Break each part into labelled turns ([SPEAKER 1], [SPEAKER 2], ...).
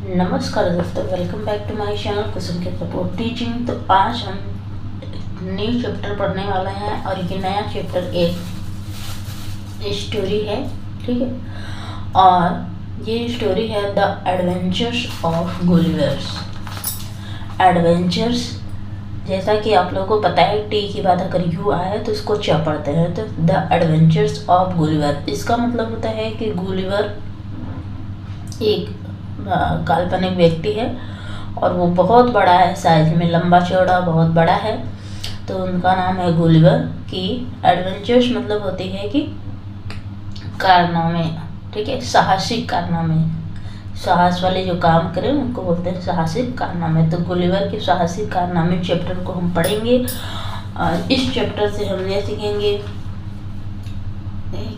[SPEAKER 1] नमस्कार दोस्तों, welcome back to my channel Kusum के सपोर्ट टीचिंग। तो आज हम न्यू चैप्टर पढ़ने वाले हैं और ये नया चैप्टर एक स्टोरी है, ठीक है। और ये स्टोरी है the adventures of Gulliver's. Adventures, जैसा कि आप लोगों को पता है, टी के बाद अगर यू आए तो इसको च पढ़ते हैं। तो द एडवेंचर्स ऑफ गुलिवर, इसका मतलब होता है कि गुलिवर एक काल्पनिक व्यक्ति है और वो बहुत बड़ा है, साइज में लंबा चौड़ा बहुत बड़ा है। तो उनका नाम है गुलिवर। की एडवेंचर्स मतलब होती है कि कारनामे, ठीक है, साहसिक कारनामे, साहस वाले जो काम करें उनको बोलते हैं साहसिक कारनामे। तो गुलिवर के साहसिक कारनामे चैप्टर को हम पढ़ेंगे। इस चैप्टर से हम ये सीखेंगे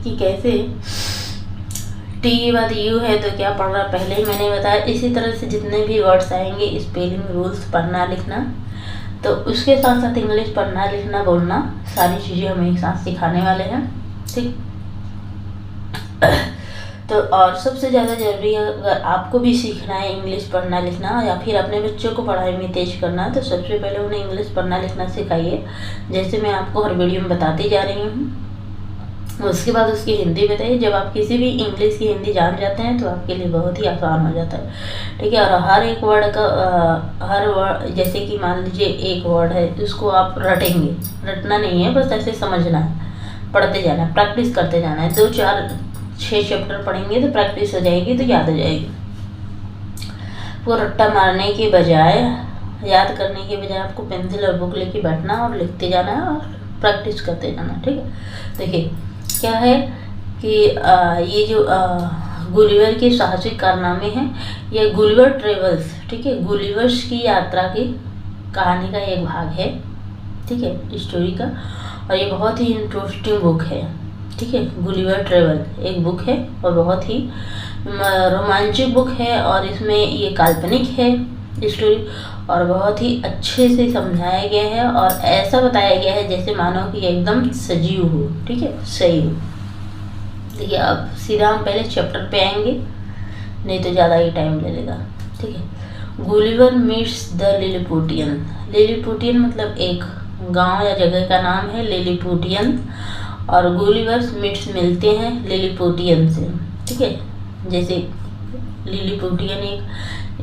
[SPEAKER 1] कि कैसे टी के बाद यू है तो क्या पढ़ रहा, पहले ही मैंने बताया। इसी तरह से जितने भी वर्ड्स आएंगे, स्पेलिंग रूल्स, पढ़ना लिखना, तो उसके साथ साथ इंग्लिश पढ़ना लिखना बोलना, सारी चीज़ें हम एक साथ सिखाने वाले हैं, ठीक। तो और सबसे ज़्यादा ज़रूरी है, अगर आपको भी सीखना है इंग्लिश पढ़ना लिखना या फिर अपने बच्चों को पढ़ाई में तेज करना, तो सबसे पहले उन्हें इंग्लिश पढ़ना लिखना सिखाइए, जैसे मैं आपको हर वीडियो में बताती जा रही हूँ। उसके बाद उसकी हिंदी बताइए। जब आप किसी भी इंग्लिश की हिंदी जान जाते हैं तो आपके लिए बहुत ही आसान हो जाता है, ठीक है। और हर एक वर्ड का हर वर्ड, जैसे कि मान लीजिए एक वर्ड है, उसको आप रटेंगे, रटना नहीं है, बस ऐसे समझना है, पढ़ते जाना है, प्रैक्टिस करते जाना है। 2 4 6 चैप्टर पढ़ेंगे तो प्रैक्टिस हो जाएगी, तो याद हो जाएगी। वो रट्टा मारने के बजाय, याद करने के बजाय आपको पेंसिल और बुक लेके बैठना और लिखते जाना है और प्रैक्टिस करते जाना, ठीक है। देखिए क्या है कि ये जो गुलिवर के साहसिक कारनामे हैं, ये गुलिवर ट्रेवल्स, ठीक है, गुलिवर्स की यात्रा की कहानी का एक भाग है, ठीक है, स्टोरी का। और ये बहुत ही इंटरेस्टिंग बुक है, ठीक है। गुलिवर ट्रेवल एक बुक है और बहुत ही रोमांचक बुक है, और इसमें ये काल्पनिक है स्टोरी, और बहुत ही अच्छे से समझाया गया है और ऐसा बताया गया है जैसे मानो कि एकदम सजीव हो, ठीक है, सही हो। देखिए अब सीधा हम पहले चैप्टर पे आएंगे, नहीं तो ज़्यादा ही टाइम ले लेगा, ठीक है। Gulliver meets the Lilliputian. Lilliputian मतलब एक गांव या जगह का नाम है, लिलीपुटियन। और गुलिवर्स मीट्स मिलते हैं लिलीपुटियन से, ठीक है। जैसे लिलीपुटियन एक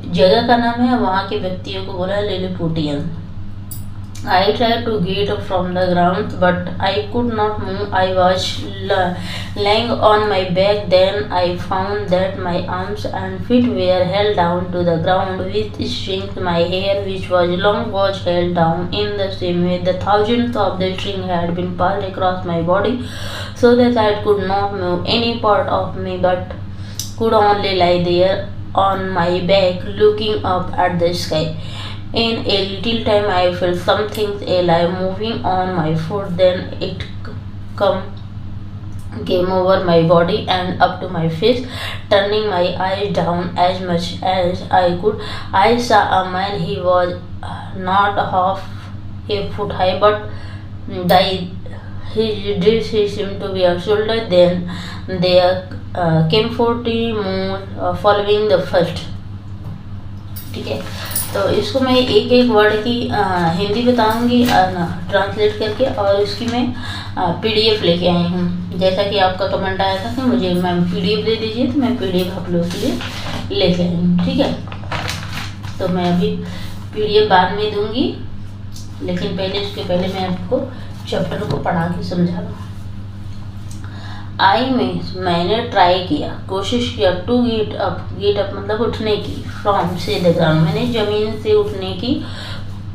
[SPEAKER 1] जगह का नाम है, वहाँ के व्यक्तियों को बोला लिलीपुटियन। I tried to get up from the ground, but I could not move. I was lying on my back. Then I found that my arms and feet were held down to the ground with strings. My hair, which was long, was held down in the same way. The thousands of the strings had been passed across my body, so that I could not move any part of me, but could only lie there on my back, looking up at the sky. In a little time I felt something alive moving on my foot. Then it came over my body and up to my face. Turning my eyes down as much as I could, I saw a man. He was not half a foot high, but his dress seemed to be a shoulder. Then there came 40 more following the first, ठीक है। तो इसको मैं एक एक word की हिंदी बताऊंगी translate करके, और उसकी मैं PDF लेके आई हूँ। जैसा कि आपका कमेंट आया था कि मुझे मैम PDF दे दीजिए, तो मैं PDF आप लोगों के लिए लेके आई हूँ, ठीक है। तो मैं अभी PDF बाद में दूंगी, लेकिन पहले इसके पहले मैं आपको चैप्टर को पढ़ा के समझा दूँ। मैंने ट्राई किया, कोशिश किया, टू गेट अप मतलब उठने की, फ्रॉम से द ग्राउंड, मैंने ज़मीन से उठने की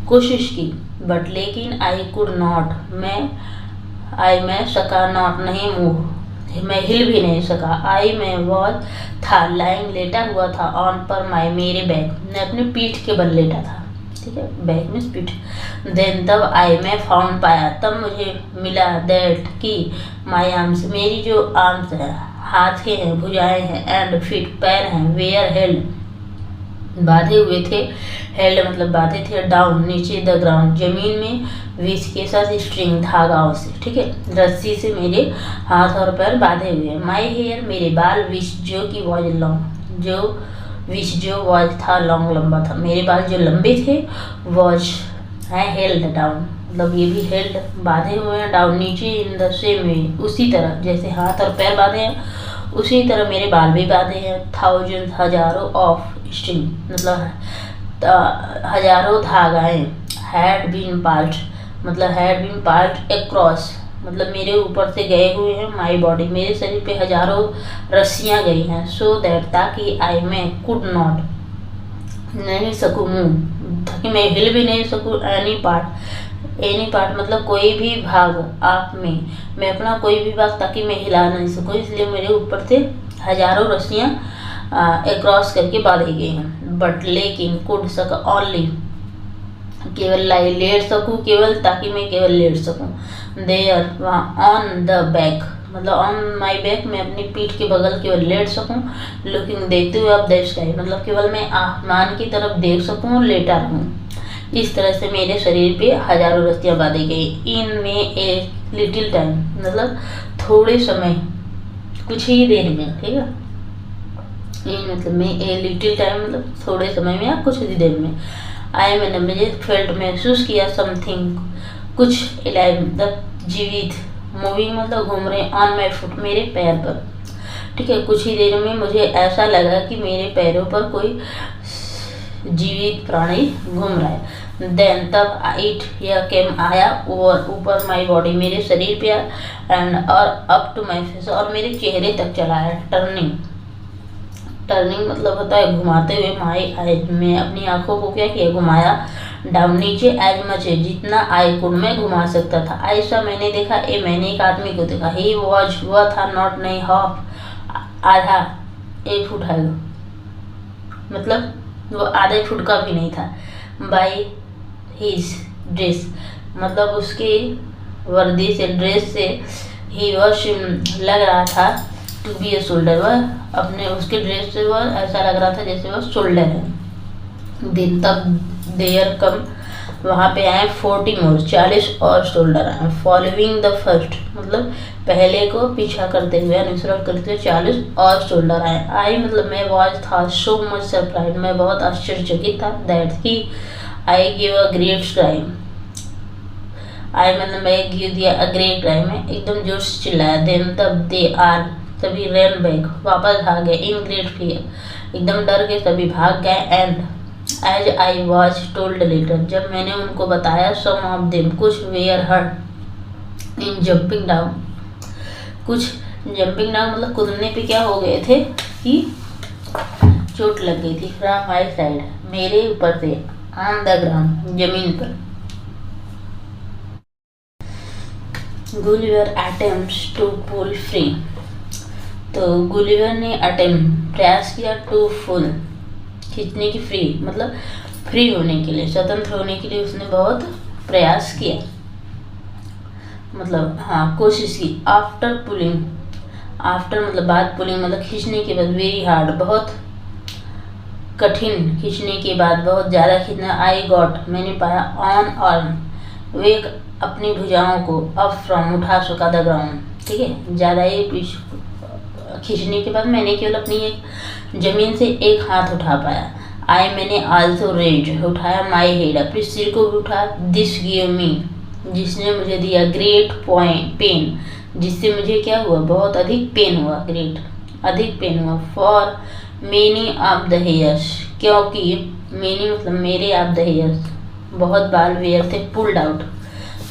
[SPEAKER 1] कोशिश की, बट लेकिन आई कुड नॉट, मैं सका, नॉट नहीं, मूव, मैं हिल भी नहीं सका। मैं वॉज था, लाइंग लेटा हुआ था, ऑन पर माई, मेरे बैक, मैं अपने पीठ के बल लेटा था, ठीक है, बैक में पीठ। देन तब मैं फाउंड पाया, तब मुझे मिला, दैट की माई आर्म्स, मेरी जो आर्म्स हैं, हाथ के हैं, भुजाएं हैं, एंड फीट पैर हैं, वेयर हेल्ड, बांधे हुए थे, हेल्ड मतलब बांधे थे, डाउन नीचे, द ग्राउंड जमीन में, विच के साथ स्ट्रिंग धागाओं से, ठीक है, रस्सी से मेरे हाथ और पैर बांधे हुए हैं। माई हेयर मेरे बाल, विच जो कि वॉज लॉन्ग, जो विच जो वॉज था लॉन्ग, लंबा था। मेरे बाल जो लंबे थे वॉज है हेल्ड डाउन, मतलब ये भी हेल्ड बांधे हुए हैं डाउन नीचे, इन द सेम वे, उसी तरह जैसे हाथ और पैर बांधे हैं उसी तरह मेरे बाल भी बांधे हैं। थाउजेंड हजारों ऑफ स्ट्रिंग, मतलब हजारों धागाएं, हैड बीन पार्ट, मतलब हैड बीन पार्ट अक्रॉस, मतलब मेरे ऊपर से गए हुए हैं माई बॉडी, मेरे शरीर पे हजारों रस्सियाँ गई हैं। सो दैट, ताकि आई मैं कुड नॉट, नहीं सकूँ मूव, ताकि मैं हिल भी नहीं सकूँ एनी पार्ट मतलब कोई भी भाग आप में, मैं अपना कोई भी भाग ताकि मैं हिला नहीं सकूँ, इसलिए मेरे ऊपर से हजारों रस्सियाँ अक्रॉस करके बांधी गई हैं। बट लेकिन कुड सक ओनली, केवल लेट सकूँ, केवल ताकि मैं केवल लेट सकूँ। देयर, वहाँ ऑन द बैक, मतलब ऑन माई बैक, मैं अपनी पीठ के बगल केवल लेट सकूँ। लुकिंग, देखते हुए अप द स्काई, मतलब केवल मैं आसमान की तरफ देख सकूँ और लेटा रहूँ। इस तरह से मेरे शरीर पे हजारों रस्सियाँ बांधी गई। इन में ए लिटिल टाइम, मतलब थोड़े समय, कुछ ही देर में, ठीक है। इन मतलब में ए लिटिल टाइम, मतलब थोड़े समय में या कुछ ही देर में। आई, मैंने मुझे फेल्ट, महसूस किया, समथिंग, कुछ एलाइव, मतलब जीवित, मूविंग मतलब घूम रहे, ऑन माई फुट, मेरे पैर पर, ठीक है। कुछ ही देर में मुझे ऐसा लगा कि मेरे पैरों पर कोई जीवित प्राणी घूम रहा है। देन, तब इट, यह केम, आया, ओवर, ऊपर माई बॉडी, मेरे शरीर पे, एंड और अप टू माई फेस, और मेरे चेहरे तक चला है। टर्निंग मतलब होता है घुमाते हुए, माई आईज, मैं अपनी आंखों को क्या किया, घुमाया, डाउन नीचे, एज मच, जितना आई कुड, मैं घुमा सकता था। ऐसा मैंने देखा, मैंने एक आदमी को देखा। ही वॉज, वह था, नॉट नहीं, हाफ, आधा, 1 फुट है, मतलब वो आधे फुट का भी नहीं था। बाई हिज ड्रेस, मतलब उसके वर्दी से, ड्रेस से, ही वॉज, लग रहा था टू बी ए शोल्डर, वह अपने उसके ड्रेस से वह ऐसा लग रहा था जैसे वह शोल्डर है। दिन, तब देयर कम, वहाँ पे आए 40 मोर, 40 और शोल्डर आए। फॉलोइंग द फर्स्ट, मतलब पहले को पीछा करते हुए, अनुसरण करते हुए 40 और शोल्डर आए। आई मतलब मैं वॉज था, सो मच सरप्राइज, मैं बहुत आश्चर्यचकित था। That he, I give a great crime, I मतलब मैं गिव दिया अ ग्रेट क्राइम, में एकदम जोर से चिल्लाया। देन, तब दे आर, सभी रन बैक, वापस भाग गए। इन ग्रेट फियर, एकदम डर के सभी भाग गए। And as I was told later, जब मैंने उनको बताया, सम ऑफ देम, कुछ were hurt in jumping down, कुछ जंपिंग डाउन मतलब कूदने पे क्या हो गए थे कि चोट लग गई थी। फ्रॉम माई साइड, मेरे ऊपर से, ऑन द ग्राउंड, जमीन पर। Gulliver attempts to pull free, तो गुलिवर ने प्रयास किया टू फुल, खींचने की, फ्री मतलब फ्री होने के लिए, स्वतंत्र होने के लिए उसने बहुत प्रयास किया, मतलब हाँ कोशिश की। आफ्टर पुलिंग, आफ्टर मतलब बाद, पुलिंग मतलब खींचने के बाद, वेरी हार्ड, बहुत कठिन, खींचने के बाद बहुत ज़्यादा खींचना। आई गॉट, मैंने पाया, ऑन आर्म, वे अपनी भुजाओं को, अप फ्रॉम, उठा सका, द ग्राउंड, ठीक है। ज़्यादा ही खींचने के बाद मैंने केवल अपनी एक जमीन से एक हाथ उठा पाया। आई मैंने आल्सो रेज, उठाया, माई हेड, अपने सिर को भी उठा। दिस गिव मी, जिसने मुझे दिया, ग्रेट पेन, जिससे मुझे क्या हुआ, बहुत अधिक पेन हुआ, ग्रेट अधिक पेन हुआ। For many of the hairs, क्योंकि मेनी मतलब मेरे, ऑफ द हेयर्स बहुत बाल, वेयर थे, पुल्ड आउट,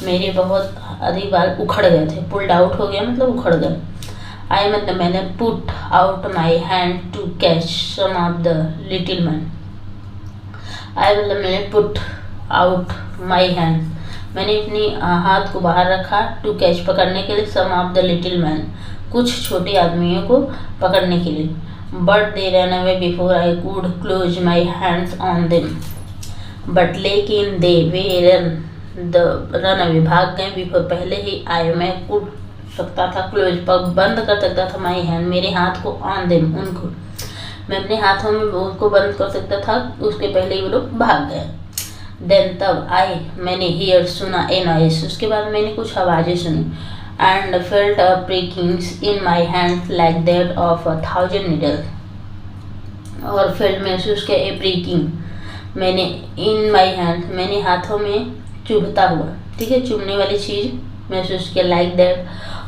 [SPEAKER 1] मेरे बहुत अधिक बाल उखड़ गए थे। पुल्ड आउट हो गया मतलब उखड़ गए। आई मतलब मैंने, put out my hand to catch some of the little man, I मतलब मैंने पुट आउट माई हैंड, मैंने अपनी हाथ को बाहर रखा, टू कैच पकड़ने के लिए, सम ऑफ द लिटिल मैन, कुछ छोटे आदमियों को पकड़ने के लिए। But they run away before I could close my hands on them, but लेकिन दे वे रन अवे भाग गए, बिफोर पहले ही, आई मैं कुड सकता था, क्लोज बंद कर सकता था, माई हैंड मेरे हाथ को, ऑन देम उनको, मैं अपने हाथों में उनको बंद कर सकता था, उसके पहले ही वो लोग भाग गए। देन तब आई मैंने हियर सुना, ए नॉइस, उसके बाद मैंने कुछ आवाज़ें सुनी। And felt a prickings in my hands like that of 1000 needle, और फेल्ट महसूस किया ए ब्रेकिंग, मैंने इन माई हैंड, मैंने हाथों में चुभता हुआ, ठीक है, चुभने वाली चीज़ महसूस किया। लाइक दैट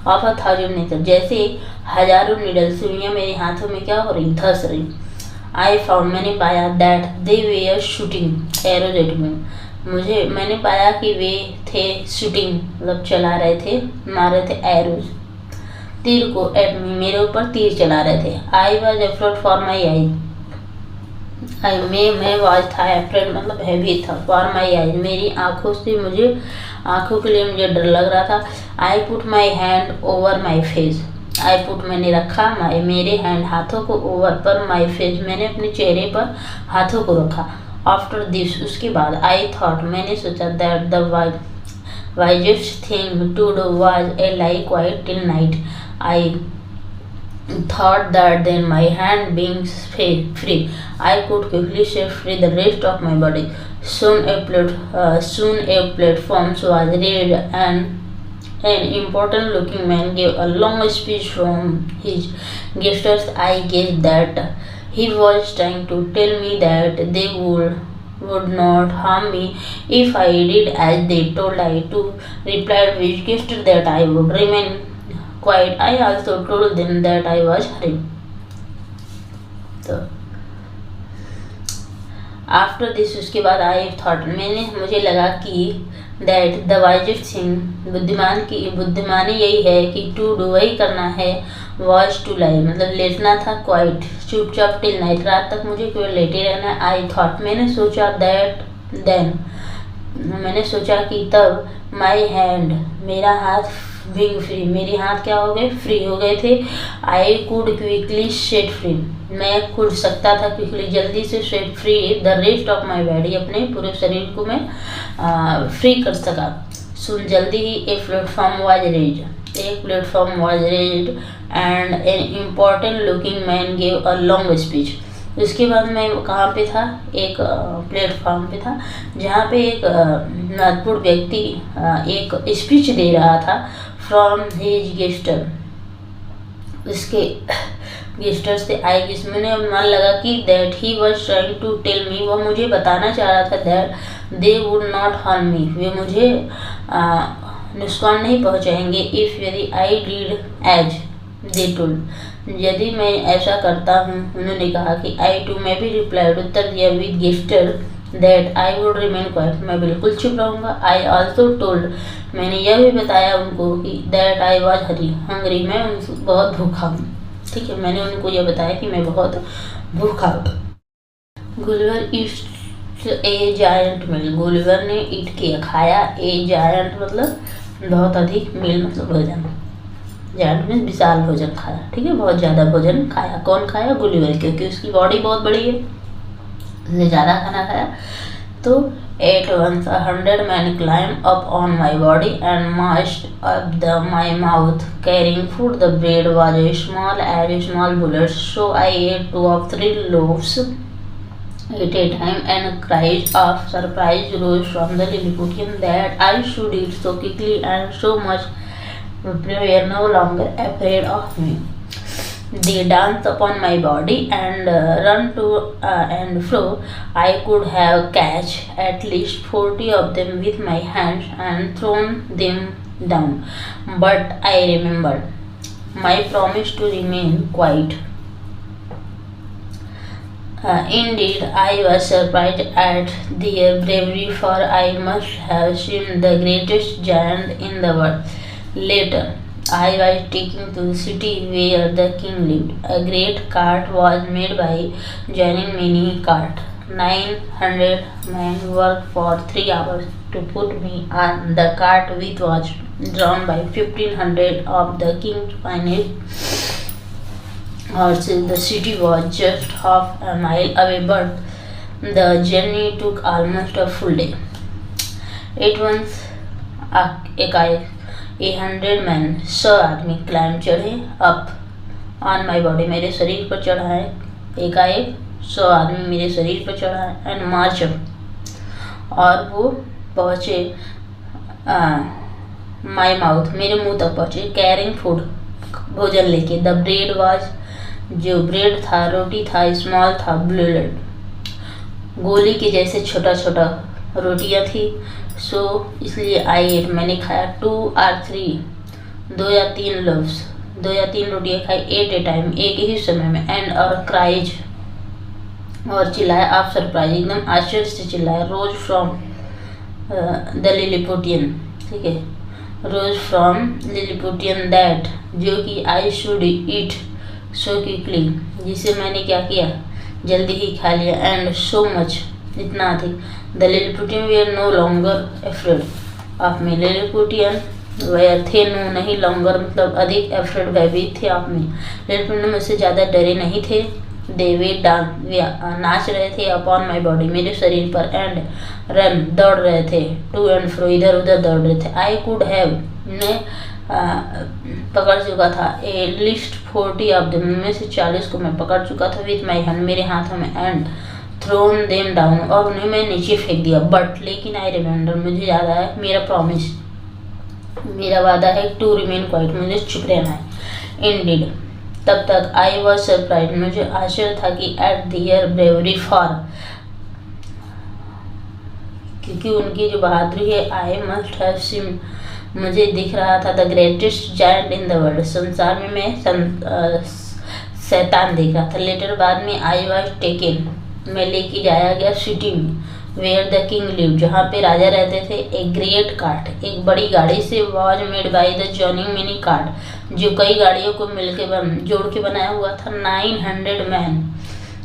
[SPEAKER 1] ऑफ 1000 नीडल, जैसे हजारों नीडल सुइयाँ मेरे हाथों में क्या हो रही, धंस रही। आई फाउंड, मैंने पाया that they way shooting arrows at me, मैंने पाया कि वे थे शूटिंग मतलब चला रहे थे, मार रहे थे एरोज, तीर को, एट मी, मेरे ऊपर तीर चला रहे थे। I was afraid for my eye, मैं वाज था, एफ्रेड मतलब हैवी था, फॉर माई आई, मेरी आँखों से, मुझे आँखों के लिए मुझे डर लग रहा था। आई put my hand over my face, I put मैंने रखा, मेरे हैंड हाथों को, ओवर पर, माई फेस मैंने अपने चेहरे पर हाथों को रखा। आफ्टर दिस, उसके बाद, आई थॉट मैंने सोचा, that the wisest thing to do was a lie quite till night. I thought that then my hand being free, I could quickly set free the rest of my body. Soon a platform was reared and an important looking man gave a long speech from his gestures. I guessed that he was trying to tell me that they would not harm me if I did as they told. I too replied with gesture that I would remain quiet. I also told them that I was hurrying. तो after this, उसके बाद, I thought मुझे लगा कि that the wisest thing, बुद्धिमानी यही है कि टू डू वही करना है, वॉज टू लाई मतलब लेटना था, क्वाइट चुपचाप, टिल नाइट रात तक मुझे केवल लेटे रहना है। आई थॉट मैंने सोचा, दैट देन मैंने सोचा कि तब, माई हैंड मेरा हाथ, बीइंग फ्री मेरे हाथ क्या हो गए, फ्री हो गए थे। I could quickly set free, मैं खुद सकता था क्विकली जल्दी से set free the rest of my body, अपने पूरे शरीर को मैं फ्री कर सका। सुन जल्दी ही एक platform was raised and an important looking man gave a long speech. उसके बाद मैं कहाँ पे था, एक प्लेटफॉर्म पे था जहाँ पे एक महत्वपूर्ण व्यक्ति एक स्पीच दे रहा था फ्रॉम हिज गेस्टर, उसके गेस्टर से। आई गेस मैंने मन लगा कि that he was trying to tell me, वह मुझे बताना चाह रहा था that they would not harm me, वे मुझे नुकसान नहीं पहुँचाएंगे। इफ़ यदि I did as they told, यदि मैं ऐसा करता हूँ, उन्होंने कहा कि आई टू, मैं भी रिप्लाइड उत्तर दिया with gesture that I would remain quite, मैं बिल्कुल चुप रहूँगा। आई ऑल्सो टोल्ड, मैंने यह भी बताया उनको कि दैट आई वॉज हंग्री, मैं बहुत भूखा हूँ, ठीक है, मैंने उनको यह बताया कि मैं बहुत भूखा हूँ। Gulliver eats a giant meal, Gulliver ने ईट किया, खाया, ए जायंट मतलब बहुत अधिक, मील मतलब भोजन, जायंट में विशाल भोजन खाया, ठीक है, बहुत ज़्यादा भोजन खाया। कौन खाया, गुलिवर, क्योंकि उसकी बॉडी बहुत बड़ी है, उसने ज़्यादा खाना खाया। तो eight once 100 men climbed up on my body and marched up my mouth carrying food. The bread was as small bullets, so I ate 2 or 3 loaves at a time, and cries of surprise rose from the Lilliputian that I should eat so quickly and so much. They were no longer afraid of me. They danced upon my body and run to and fro. I could have catch at least 40 of them with my hands and thrown them down, but I remembered my promise to remain quiet. Indeed, I was surprised at their bravery, for I must have seemed the greatest giant in the world. Later, I was taken to the city where the king lived. A great cart was made by joining many carts. 900 men worked for 3 hours to put me on the cart, which was drawn by 1500 of the king's finest horses. The city was just half a mile away, but the journey took almost a full day. At once, एकाएक 100 men, 100 आदमी climb चढ़े up on my body, मेरे शरीर पर चढ़ा है, एकाएक 100 आदमी मेरे शरीर पर चढ़ा है, एंड मार्च और वो पहुँचे माई माउथ, मेरे मुंह तक पहुँचे, कैरिंग फूड भोजन लेके। द ब्रेड वाज जो ब्रेड था, रोटी था, स्मॉल था, ब्लूलेट, गोली के जैसे छोटा छोटा रोटियां थी। सो इसलिए आई एट, मैंने खाया। 2 or 3, 2 या 3 लोव्स, 2 या 3 रोटियां खाई। एट ए टाइम, एक ही समय में। एंड और क्राइज, और चिल्लाया। आप सरप्राइज, एकदम आश्चर्य से चिल्लाया। रोज फ्रॉम द लिलीपुटियन, ठीक है, रोज फ्रॉम लिलीपुटियन दैट, जो कि I should eat so quickly, जिसे मैंने क्या किया, जल्दी ही खा लिया। एंड सो मच, इतना अधिक। The Lilliputian were no longer afraid of me, Lilliputian were थे, नो नहीं, लॉन्गर मतलब अधिक, एफ्रेड भयभीत थे आप में। लिलीपुटियन मुझसे ज़्यादा डरे नहीं थे। दे वे नाच रहे थे अपॉन माई बॉडी, मेरे शरीर पर। एंड रन, दौड़ रहे थे। टू एंड फ्रो, इधर उधर दौड़ रहे थे। आई कुड हैव, मैं पकड़ चुका था। ए लिस्ट 40 ऑफ देम, उनमें से 40 को मैं पकड़ चुका था। विथ माई हैंड, मेरे हाथों में। एंड थ्रोन देम डाउन, और उन्हें मैं नीचे फेंक दिया। बट लेकिन आई रिमेंबर, मुझे याद आया, मेरा प्रॉमिस, मेरा वादा है, टू रिमेन क्वाइट, मुझे चुप रहना है। इंडीड, तब तक आई वॉज सरप्राइज, मुझे आश्चर्य था कि एट दियर ब्रेवरी फॉर, क्योंकि उनकी जो बहादुरी है। आई मस्ट हैव सीन, मुझे दिख रहा था, the greatest giant in the world, संसार में मैं शैतान दिख रहा था। लेटर, बाद में, आई वॉज टेकन, मैं लेके जाया गया सिटी में, वेयर द किंग लिव, जहाँ पे राजा रहते थे। ए ग्रेट कार्ट, एक बड़ी गाड़ी से, was made by the joining mini cart, जो कई गाड़ियों को मिलकर जोड़ के बनाया हुआ था। 900 मैन,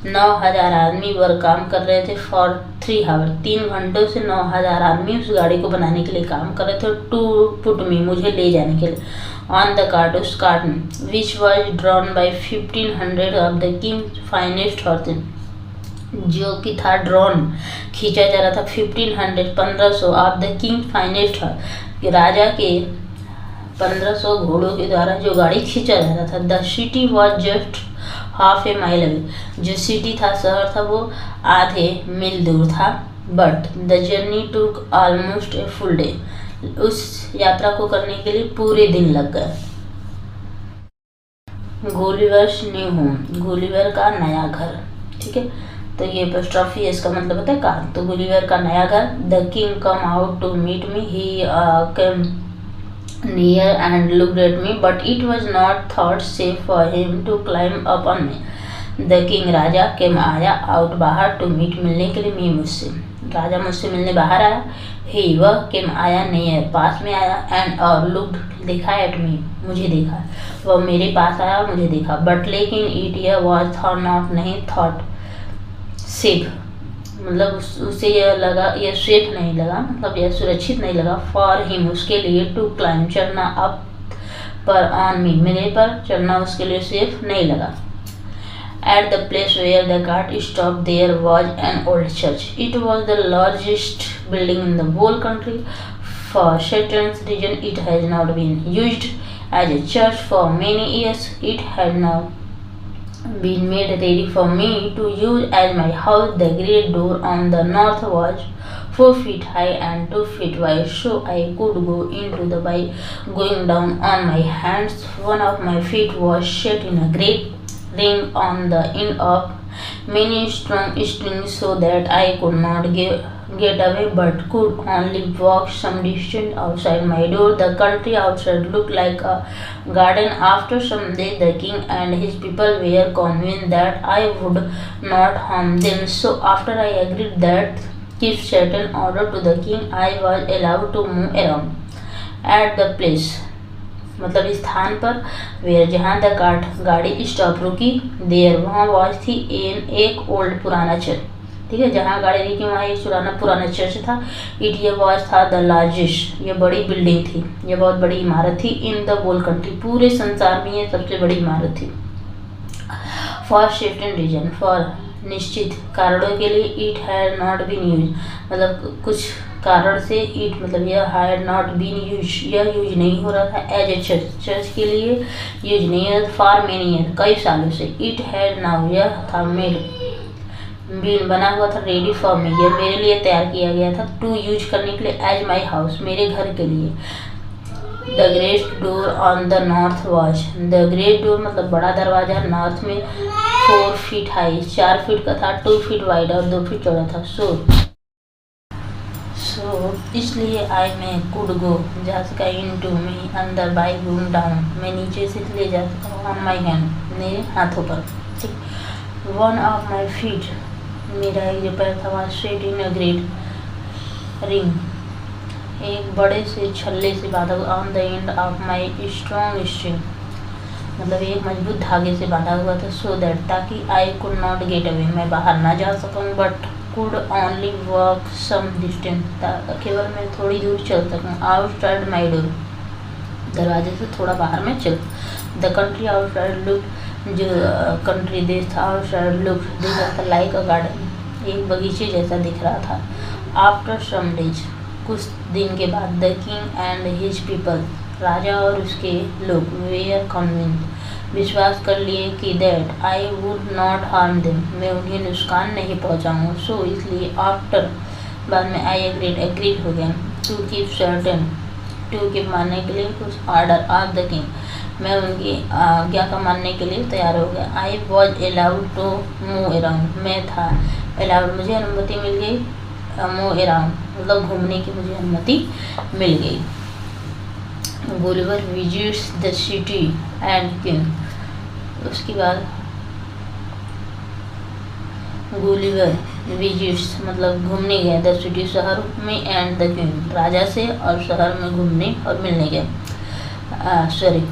[SPEAKER 1] 9,000 आदमी वर काम कर रहे थे। फॉर 3 आवर, 3 घंटों से 9,000 आदमी उस गाड़ी को बनाने के लिए काम कर रहे थे। टू पुट मी, मुझे ले जाने के लिए। ऑन द कार्ट, उस कार्ट में, which was drawn by 1500 of the king finest horses, जो कि था ड्रोन, खींचा जा रहा था 1500 ऑफ द किंग फाइनेस्ट, राजा के 1500 घोड़ों के द्वारा जो गाड़ी खींचा जा रहा था। The city was just half A mile away, जो सिटी था, शहर था, वो आधे मील दूर था। But the journey took almost a full day, उस यात्रा को करने के लिए पूरे दिन लग गए। गुलिवर्स न्यू होम, गुलिवर का नया घर, ठीक है। तो ये एपोस्ट्रोफी है, इसका मतलब होता है कार। तो गुलिवर का नया घर। The king come out to meet me, he came near and looked at me, but it was not thought safe for him to climb upon me. The king, राजा, केम आया, out बाहर, to meet मिलने के लिए, मी मुझसे, राजा मुझसे मिलने बाहर आया। ही, वह, केम आया, नियर, पास में आया। एंड और लुक्ड, देखा, एट मी, मुझे देखा। वह मेरे पास आया, मुझे देखा। बट लेकिन इट यह वॉज थॉट नॉट, नहीं, थॉट सेफ, मतलब उसे यह लगा, यह सेफ नहीं लगा, मतलब यह सुरक्षित नहीं लगा। फॉर हिम, उसके लिए। टू क्लाइम, चढ़ना, अप पर, ऑन मी, मेरे पर चढ़ना उसके लिए सेफ नहीं लगा। At the place where the cart stop there was an old church, it was the largest building in the whole country. For certain reason it has not been used as a church for many years, it had now been made ready for me to use as my house. The great door on the north was 4 feet high and 2 feet wide, so I could go into the by going down on my hands. One of my feet was set in a great ring on the end of many strong strings, so that I could not get away, but could only walk some distance outside my door. The country outside looked like a garden. After some days, the king and his people were convinced that I would not harm them. So after I agreed that give certain order to the king, I was allowed to move around at the place, मतलब स्थान पर, where, जहाँ the cart, गाड़ी stop रुकी, there, वहाँ was थी, एक old, पुराना चर्च, ठीक है, जहाँ गाड़ी रुकी वहाँ एक पुराना चर्च था। इट, ये वॉज था, द लार्जेस्ट, ये बड़ी बिल्डिंग थी, ये बहुत बड़ी इमारत थी। इन द होल कंट्री, पूरे संसार में ये सबसे बड़ी इमारत थी। फॉर सर्टेन रीजन, फॉर, निश्चित कारणों के लिए। It had not been use, मतलब कुछ कारण से। इट मतलब यह हैड नॉट बीन यूज, यह यूज नहीं हो रहा था। एज ए चर्च, चर्च के लिए यूज नहीं है। फॉर मेनी ईयर, कई सालों से। इट हैड नाउ, यह था, मेड, बीन, बना हुआ था। रेडी फॉर मी, यह मेरे लिए तैयार किया गया था। टू यूज, करने के लिए। एज माई हाउस, मेरे घर के लिए। The great door on the north watch. The great door मतलब बड़ा दरवाजा नॉर्थ में 4 फीट हाई, 4 फीट का था, 2 फीट वाइड और 2 फीट चौड़ा था। सो इसलिए आई में कुड गो, जा सका इन टू में अंदर, बाई रूम डाउन, मैं नीचे से ले जा सका, ऑन माई हैंड मेरे हाथों पर, ठीक। वन ऑफ माई फीट, मेरा एक जो पैर था वहाँ straight in a great ring, एक बड़े से छल्ले से बांधा हुआ, on the end of my strong string, मतलब एक मजबूत धागे से बांधा हुआ था, सो दैट, ताकि I could not get away, मैं बाहर ना जा सकूँ, but could only walk some distance, केवल मैं थोड़ी दूर चल सकूँ, आउटसाइड माई डोर, दरवाजे से थोड़ा बाहर में चल। द कंट्री आउटसाइड लुक, जो कंट्री देश था आउटसाइड लुक दिख रहा था लाइक अ गार्डन, एक बगीचे जैसा दिख रहा था। आफ्टर सम डेज, कुछ दिन के बाद, the king and his people, राजा और उसके लोग, वेयर कन्विंस्ड, विश्वास कर लिए कि that I would not harm them, मैं उन्हें नुकसान नहीं पहुंचाऊंगा। सो इसलिए आफ्टर, बाद में आई एग्रीड हो गया, to keep certain, to keep मानने के लिए कुछ ऑर्डर ऑफ द किंग, मैं उनकी आज्ञा का मानने के लिए तैयार हो गया। I was allowed to move around, मैं था अलाउड, मुझे अनुमति मिल गई, मूव अराउंड मतलब घूमने की मुझे अनुमति मिल गई। Gulliver visits the city and king, उसके बाद गुलिवर विजिट्स मतलब घूमने गया, द सिटी शहर में, एंड द किंग राजा से, और शहर में घूमने और मिलने गया,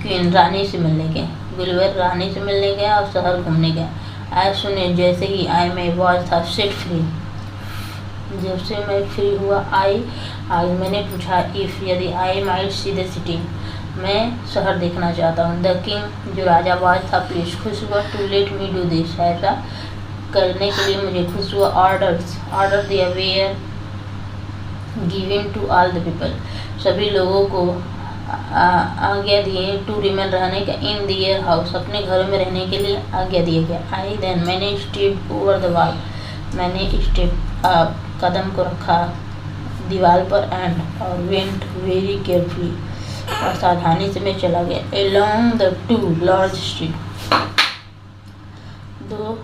[SPEAKER 1] क्वीन रानी से मिलने गया, गुलिवर रानी से मिलने गया और शहर घूमने गया। एज सुने, जैसे ही आई में वॉज था सेट फ्री, जब से मैं फ्री हुआ, आज मैंने पूछा, इफ़ यदि I might see the city, मैं शहर देखना चाहता हूँ। द किंग जो राजा वाज था प्लीज, खुश हुआ, to let me do this, ऐसा करने के लिए मुझे खुश हुआ। ऑर्डर दिया, were given to all the people, सभी लोगों को आज्ञा दिए, टू रिमेन रहने का, इन दियर हाउस अपने घरों में रहने के लिए आज्ञा दिया गया। आई देन, मैंने स्टेप ओवर द वॉल, मैंने स्टेप कदम को रखा दीवार पर, एंड और वेंट वेरी केयरफुली, और सावधानी से मैं चला गया, along the two large street, दो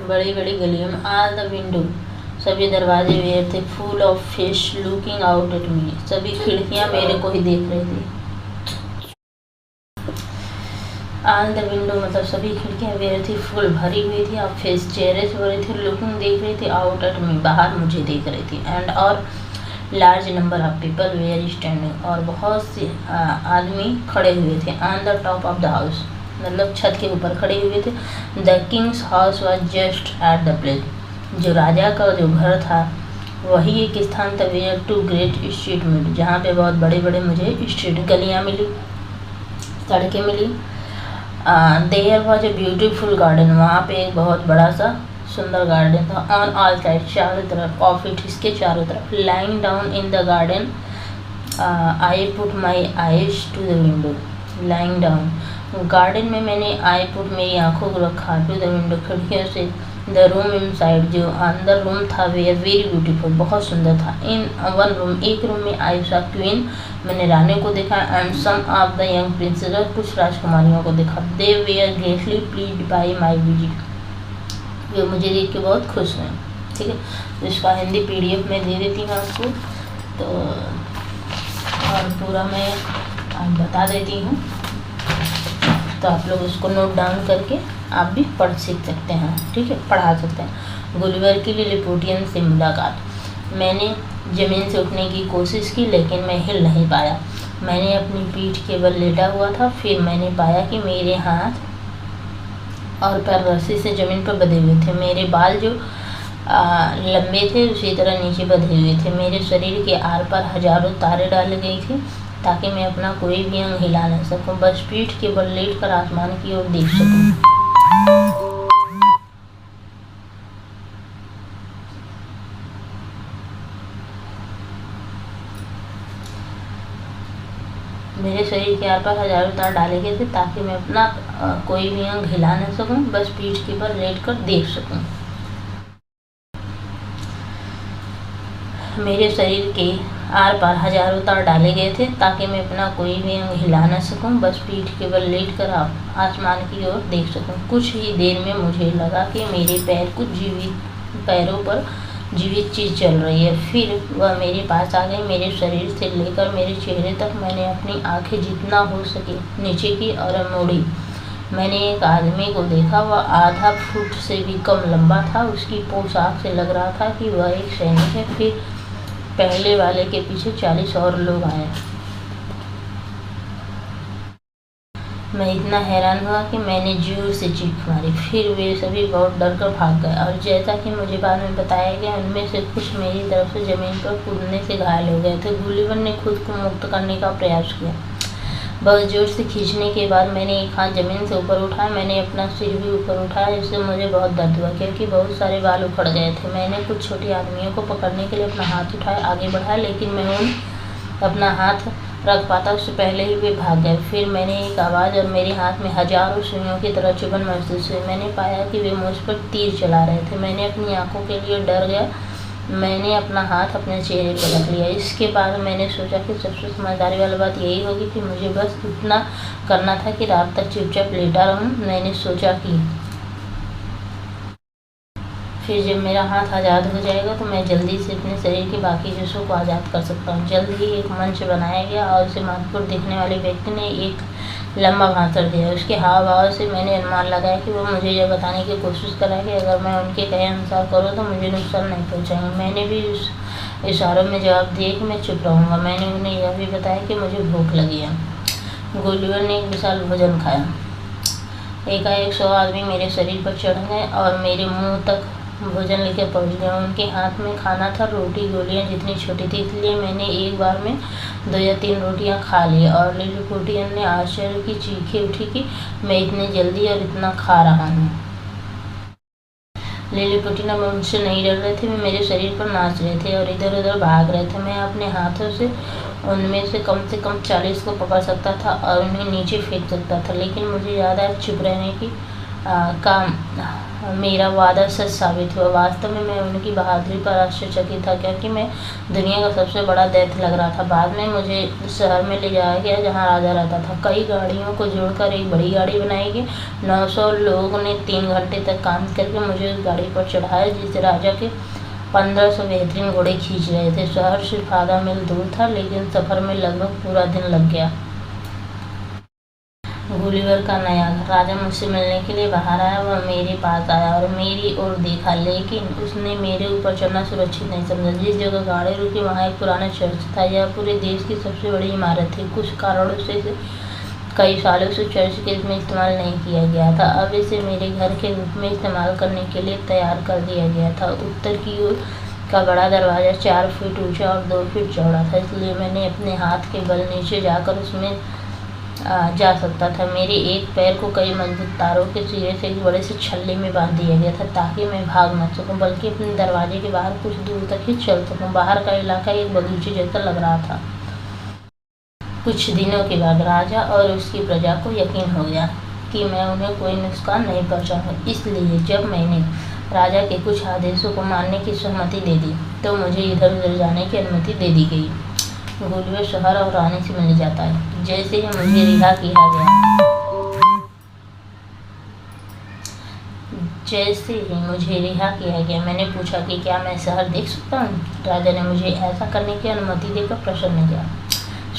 [SPEAKER 1] बड़ी बड़ी गलियों में, ऑल द विंडो, सभी दरवाजे वेयर थे, full of fish looking out at me, सभी खिड़कियां मेरे को ही देख रही थी। ऑल द विंडो मतलब सभी खिड़कियां वेयर थी, फुल भरी हुई थी, और फिश चेहरे से भरी थी, लुकिंग देख रही थी, आउट एट मी बाहर मुझे देख रही थी, एंड और large number of people were standing, और बहुत से आदमी खड़े हुए थे, on the top of the house मतलब छत के ऊपर खड़े हुए थे। The king's house was just at the place, जो राजा का जो घर था वही एक स्थान था, वेयर टू ग्रेट स्ट्रीट मिल, जहाँ पे बहुत बड़े बड़े मुझे स्ट्रीट गलियाँ मिली, सड़कें मिली। There was a beautiful garden, वहाँ पे एक बहुत बड़ा सा सुंदर गार्डन था, ऑन ऑल साइड चारों तरफ, ऑफ इट इसके चारों तरफ। Lying down in the garden I put my eyes to the window, lying down garden में मैंने आई पुट मेरी आंखों को रखा, टू द विंडो खिड़कियों से, द रूम इन साइड जो अंदर रूम था, वेयर वेरी ब्यूटीफुल बहुत सुंदर था। इन वन रूम एक रूम में आई सा क्वीन, मैंने रानी को देखा, and some of the young princesses और कुछ राजकुमारियों को देखा। They were greatly pleased by my visit, वे मुझे देख के बहुत खुश हुए। ठीक है, तो इसका हिंदी PDF में दे देती हूँ आपको, तो और पूरा मैं बता देती हूँ, तो आप लोग उसको नोट डाउन करके आप भी पढ़ सीख सकते हैं। ठीक है, पढ़ा सकते हैं। गुलिवर की लिलिपुटियन से मुलाकात, मैंने ज़मीन से उठने की कोशिश की लेकिन मैं हिल नहीं पाया, मैंने अपनी पीठ केवल लेटा हुआ था, फिर मैंने पाया कि मेरे हाथ और पैर रस्सी से ज़मीन पर बंधे हुए थे, मेरे बाल जो लंबे थे उसी तरह नीचे बंधे हुए थे, मेरे शरीर के आर पार हजारों तारे डाले गए थे ताकि मैं अपना कोई भी अंग हिला न सकूं, बस पीठ के बल लेट कर आसमान की ओर देख सकूं। मेरे शरीर के आर पार हजारों तार डाले गए थे ताकि मैं अपना कोई भी अंग हिला न सकूं, बस पीठ के बल लेट कर देख सकूं। मेरे शरीर के आर पार हजारों तार डाले गए थे ताकि मैं अपना कोई भी अंग हिला न सकूं, बस पीठ के बल लेट कर आसमान की ओर देख सकूं। कुछ ही देर में मुझे लगा कि मेरे पैरों पर जीवित चीज चल रही है। फिर वह मेरे पास आ गई, मेरे शरीर से लेकर मेरे चेहरे तक। मैंने अपनी आंखें जितना हो सके नीचे की और मोड़ी। मैंने एक आदमी को देखा, वह आधा फुट से भी कम लंबा था। उसकी पोशाक से लग रहा था कि वह एक सैनिक है। फिर पहले वाले के पीछे 40 और लोग आए। मैं इतना हैरान हुआ कि मैंने जोर से चीख मारी। फिर वे सभी बहुत डर कर भाग गए और जैसा कि मुझे बाद में बताया गया, उनमें से कुछ मेरी तरफ से जमीन पर कूदने से घायल हो गए थे। गुलिवर ने खुद को मुक्त करने का प्रयास किया। बहुत जोर से खींचने के बाद मैंने एक हाथ जमीन से ऊपर उठाया। मैंने अपना सिर भी ऊपर उठाया, जिससे मुझे बहुत दर्द हुआ क्योंकि बहुत सारे बाल उखड़ गए थे। मैंने कुछ छोटे आदमियों को पकड़ने के लिए अपना हाथ उठाया, आगे बढ़ाया, लेकिन मैं अपना हाथ रख पाता उससे पहले ही वे भाग गए। फिर मैंने एक आवाज़ और मेरे हाथ में हजारों सुइयों की तरह चुभन महसूस हुई। मैंने पाया कि वे मुझ पर तीर चला रहे थे। मैंने अपनी आंखों के लिए डर गया। मैंने अपना हाथ अपने चेहरे पर रख लिया। इसके बाद मैंने सोचा कि सबसे समझदारी वाली बात यही होगी कि मुझे बस इतना करना था कि रात तक चुपचाप लेटा रहूं। मैंने सोचा कि फिर जब मेरा हाथ आज़ाद हो जाएगा तो मैं जल्दी से अपने शरीर के बाकी हिस्सों को आज़ाद कर सकता हूँ। जल्द ही एक मंच बनाया गया और उसे महत्वपूर्ण देखने वाले व्यक्ति ने एक लंबा भाषण दिया। उसके हाव भाव से मैंने अनुमान लगाया कि वो मुझे यह बताने की कोशिश कर रहा है कि अगर मैं उनके कहे अनुसार करूँ तो मुझे नुकसान नहीं पहुँचाएंगे। मैंने भी उस इशारों में जवाब दिया कि मैं चुप रहूँगा। मैंने उन्हें यह भी बताया कि मुझे भूख लगी है। गुलिवर ने एक विशाल भोजन खाया। एकाएक 100 आदमी मेरे शरीर पर चढ़ गए और मेरे मुंह तक भोजन लेकर पहुंच गए। उनके हाथ में खाना था, रोटी गोलियां जितनी छोटी थी, इसलिए मैंने एक बार में 2 या 3 रोटियां खा ली। और लिलीपुटियन ने आश्चर्य की चीखें उठी कि मैं इतनी जल्दी और इतना खा रहा हूँ। लिलीपुटियन मुझसे नहीं डर रहे थे, वे मेरे शरीर पर नाच रहे थे और इधर उधर भाग रहे थे। मैं अपने हाथों से उनमें से कम 40 को पकड़ सकता था और उन्हें नीचे फेंक सकता था, लेकिन मुझे याद आया चुप रहने की मेरा वादा सच साबित हुआ। वास्तव में मैं उनकी बहादुरी पर आश्चर्यचकित था क्योंकि मैं दुनिया का सबसे बड़ा दैत्य लग रहा था। बाद में मुझे शहर में ले जाया गया जहां राजा रहता था। कई गाड़ियों को जोड़कर एक बड़ी गाड़ी बनाई गई। 900 लोगों ने 3 घंटे तक काम करके मुझे उस गाड़ी पर चढ़ाया जिससे राजा के 1500 बेहतरीन घोड़े खींच रहे थे। शहर सिर्फ आधा मील दूर था, लेकिन सफर में लगभग पूरा दिन लग गया। गुलिवर का नया घर। राजा मुझसे मिलने के लिए बाहर आया। वह मेरे पास आया और मेरी ओर देखा, लेकिन उसने मेरे ऊपर चढ़ना सुरक्षित नहीं समझा। जिस जगह गाड़ी रुकी वहाँ एक पुराना चर्च था। यह पूरे देश की सबसे बड़ी इमारत थी। कुछ कारणों से कई सालों से चर्च के रूप में इस्तेमाल नहीं किया गया था। अब इसे मेरे घर के रूप में इस्तेमाल करने के लिए तैयार कर दिया गया था। उत्तर की ओर का बड़ा दरवाज़ा 4 फीट ऊंचा और 2 फीट चौड़ा था, इसलिए मैंने अपने हाथ के बल नीचे जाकर उसमें जा सकता था। मेरे एक पैर को कई मजबूत तारों के सिरे से एक बड़े से छल्ले में बांध दिया गया था ताकि मैं भाग न सकूं, बल्कि अपने दरवाजे के बाहर कुछ दूर तक ही चल सकूं। बाहर का इलाका एक बगीचे जैसा लग रहा था। कुछ दिनों के बाद राजा और उसकी प्रजा को यकीन हो गया कि मैं उन्हें कोई नुकसान नहीं पहुंचाऊंगा। इसलिए जब मैंने राजा के कुछ आदेशों को मानने की सहमति दे दी तो मुझे इधर उधर जाने की अनुमति दे दी गई। गुलिवर शहर और रानी से मिलने जाता है। जैसे ही मुझे रिहा किया गया मैंने पूछा कि क्या मैं शहर देख सकता हूँ। राजा ने मुझे ऐसा करने की अनुमति देकर प्रसन्न किया।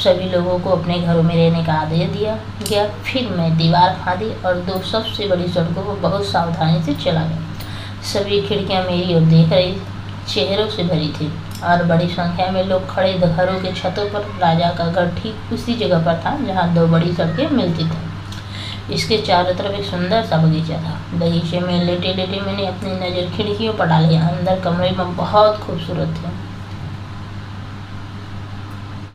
[SPEAKER 1] सभी लोगों को अपने घरों में रहने का आदेश दिया गया। फिर मैं दीवार फांदी और 2 सबसे बड़ी सड़कों पर बहुत सावधानी से चला गया। सभी खिड़कियां मेरी ओर देख रही चेहरों से भरी थी और बड़ी संख्या में लोग खड़े घरों के छतों पर। राजा का घर ठीक उसी जगह पर था जहां 2 बड़ी सड़कें मिलती थी। इसके चारों तरफ एक सुंदर सा बगीचा था। बगीचे में लेटे लेटे मैंने अपनी नज़र खिड़कियों पर डाली। अंदर कमरे में बहुत खूबसूरत थे।